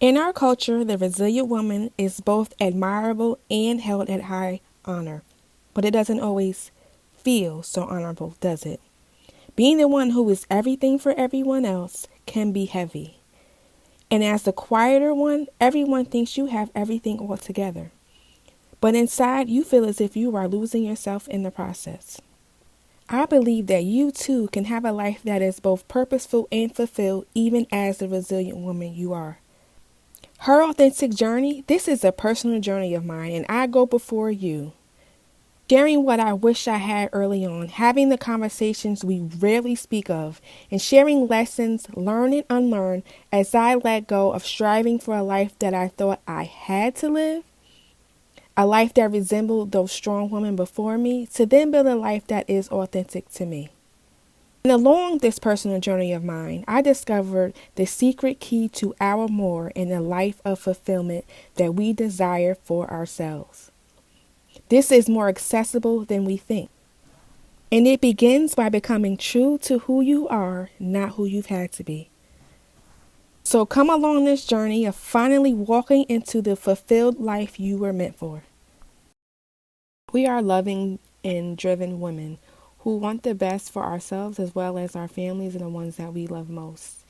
In our culture, the resilient woman is both admirable and held at high honor, but it doesn't always feel so honorable, does it? Being the one who is everything for everyone else can be heavy. And as the quieter one, everyone thinks you have everything all together. But inside, you feel as if you are losing yourself in the process. I believe that you too can have a life that is both purposeful and fulfilled, even as the resilient woman you are. Her authentic journey, this is a personal journey of mine, and I go before you, sharing what I wish I had early on, having the conversations we rarely speak of, and sharing lessons, learn and unlearn, as I let go of striving for a life that I thought I had to live, a life that resembled those strong women before me, to then build a life that is authentic to me. And along this personal journey of mine, I discovered the secret key to our more in the life of fulfillment that we desire for ourselves. This is more accessible than we think. And it begins by becoming true to who you are, not who you've had to be. So come along this journey of finally walking into the fulfilled life you were meant for. We are loving and driven women who want the best for ourselves as well as our families and the ones that we love most.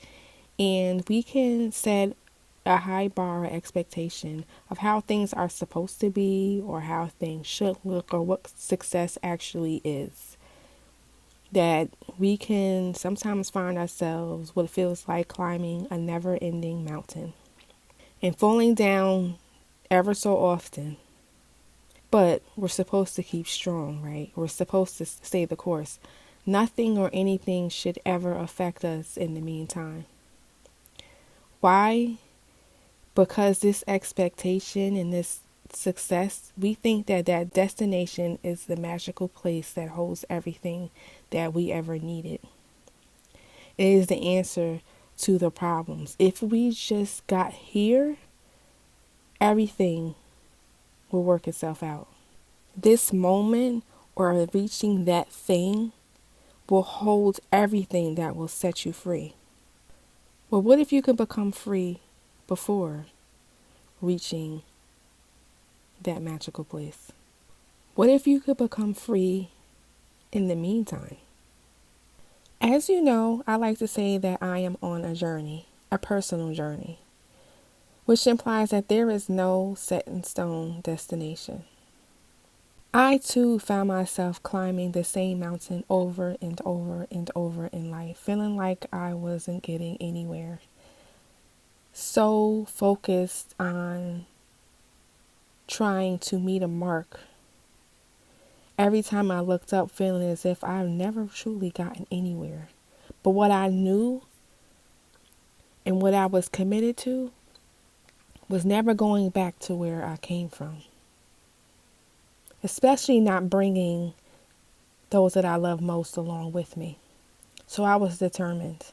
And we can set a high bar or expectation of how things are supposed to be or how things should look or what success actually is. That we can sometimes find ourselves what feels like climbing a never-ending mountain and falling down ever so often. But we're supposed to keep strong, right? We're supposed to stay the course. Nothing or anything should ever affect us in the meantime. Why? Because this expectation and this success, we think that that destination is the magical place that holds everything that we ever needed. It is the answer to the problems. If we just got here, everything will work itself out. This moment or reaching that thing will hold everything that will set you free. Well, what if you could become free before reaching that magical place? What if you could become free in the meantime? As you know, I like to say that I am on a journey, a personal journey, which implies that there is no set in stone destination. I too found myself climbing the same mountain over and over and over in life, feeling like I wasn't getting anywhere. So focused on trying to meet a mark. Every time I looked up, feeling as if I've never truly gotten anywhere. But what I knew and what I was committed to was never going back to where I came from. Especially not bringing those that I love most along with me. So I was determined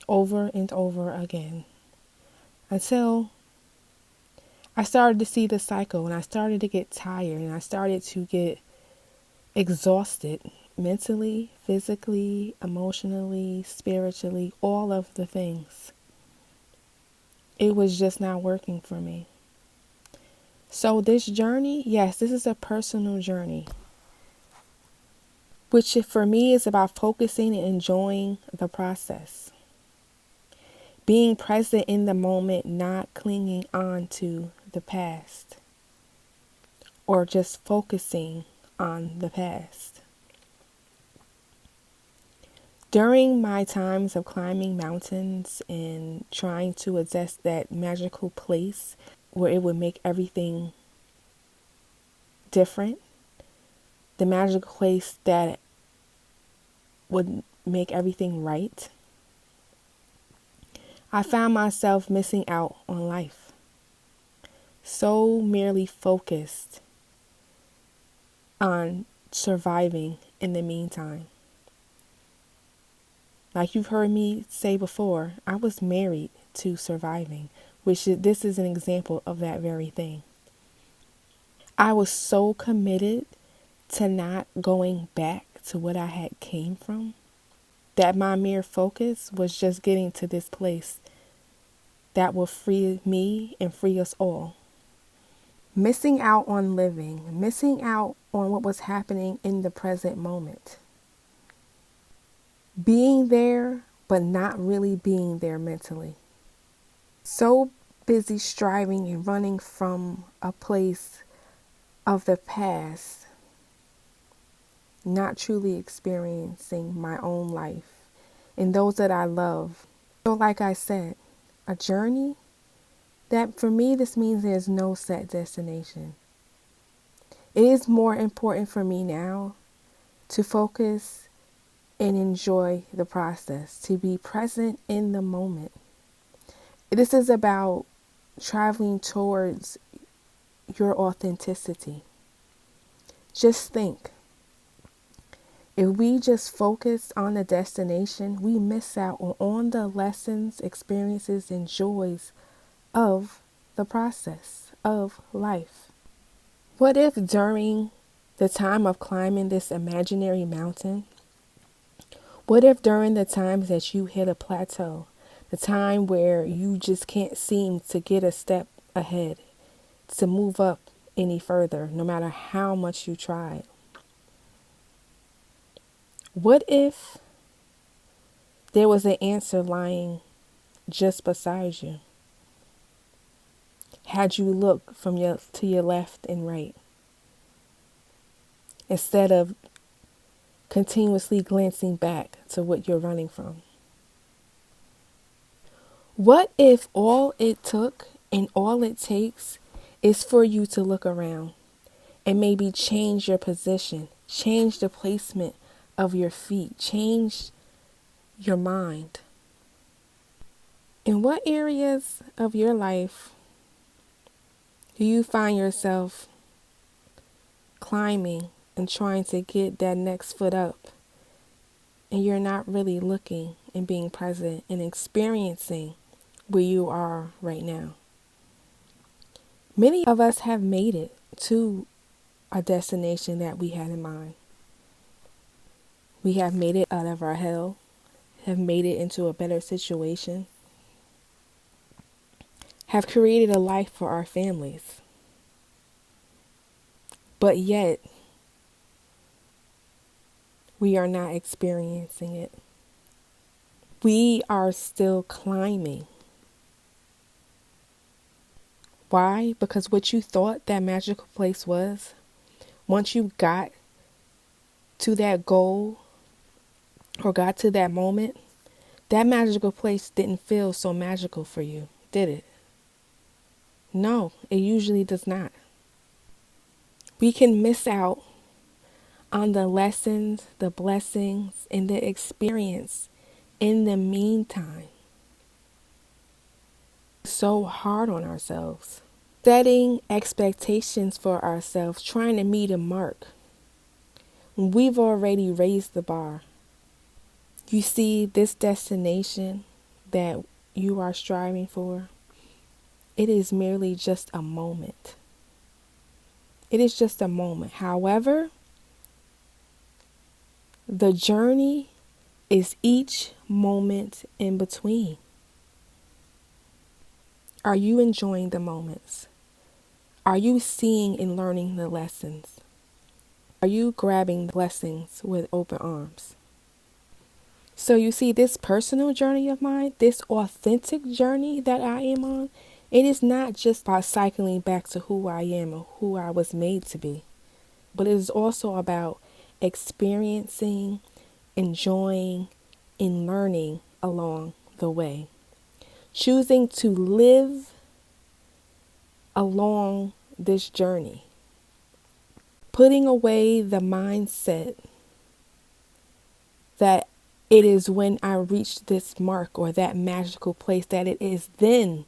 over and over again until I started to see the cycle and I started to get tired and I started to get exhausted mentally, physically, emotionally, spiritually, all of the things. It was just not working for me. So this journey, yes, this is a personal journey, which for me is about focusing and enjoying the process. Being present in the moment, not clinging on to the past or just focusing on the past. During my times of climbing mountains and trying to assess that magical place where it would make everything different, the magical place that would make everything right, I found myself missing out on life. So merely focused on surviving in the meantime. Like you've heard me say before, I was married to surviving, this is an example of that very thing. I was so committed to not going back to what I had came from that my mere focus was just getting to this place that will free me and free us all. Missing out on living, missing out on what was happening in the present moment. Being there, but not really being there mentally. So busy striving and running from a place of the past, not truly experiencing my own life and those that I love. So like I said, a journey that for me, this means there's no set destination. It is more important for me now to focus and enjoy the process, to be present in the moment. This is about traveling towards your authenticity. Just think, if we just focus on the destination, we miss out on the lessons, experiences, and joys of the process of life. What if during the time of climbing this imaginary mountain, what if during the times that you hit a plateau, the time where you just can't seem to get a step ahead, to move up any further, no matter how much you tried? What if there was an answer lying just beside you? Had you looked to your left and right, instead of continuously glancing back to what you're running from? What if all it took and all it takes is for you to look around and maybe change your position, change the placement of your feet, change your mind? In what areas of your life do you find yourself climbing and trying to get that next foot up, and you're not really looking and being present and experiencing where you are right now? Many of us have made it to a destination that we had in mind. We have made it out of our hell, have made it into a better situation, have created a life for our families. But yet, we are not experiencing it. We are still climbing. Why? Because what you thought that magical place was, once you got to that goal or got to that moment, that magical place didn't feel so magical for you, did it? No, it usually does not. We can miss out on the lessons, the blessings, and the experience in the meantime. So hard on ourselves. Setting expectations for ourselves, trying to meet a mark. We've already raised the bar. You see, this destination that you are striving for, it is merely just a moment. It is just a moment. However, the journey is each moment in between. Are you enjoying the moments? Are you seeing and learning the lessons? Are you grabbing the blessings with open arms? So you see, this personal journey of mine, this authentic journey that I am on, it is not just about cycling back to who I am or who I was made to be, but it is also about experiencing, enjoying, and learning along the way. Choosing to live along this journey. Putting away the mindset that it is when I reach this mark or that magical place that it is then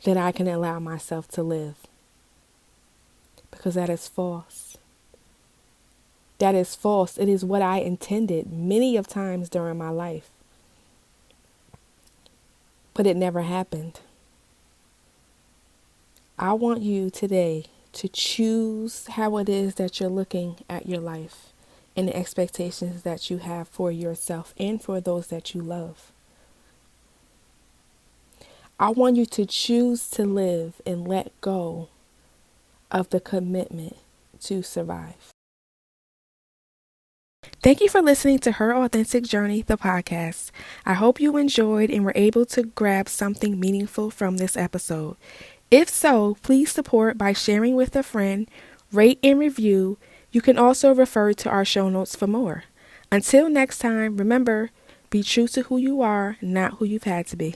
that I can allow myself to live. Because that is false. That is false. It is what I intended many of times during my life. But it never happened. I want you today to choose how it is that you're looking at your life and the expectations that you have for yourself and for those that you love. I want you to choose to live and let go of the commitment to survive. Thank you for listening to Her Authentic Journey, the podcast. I hope you enjoyed and were able to grab something meaningful from this episode. If so, please support by sharing with a friend, rate and review. You can also refer to our show notes for more. Until next time, remember, be true to who you are, not who you've had to be.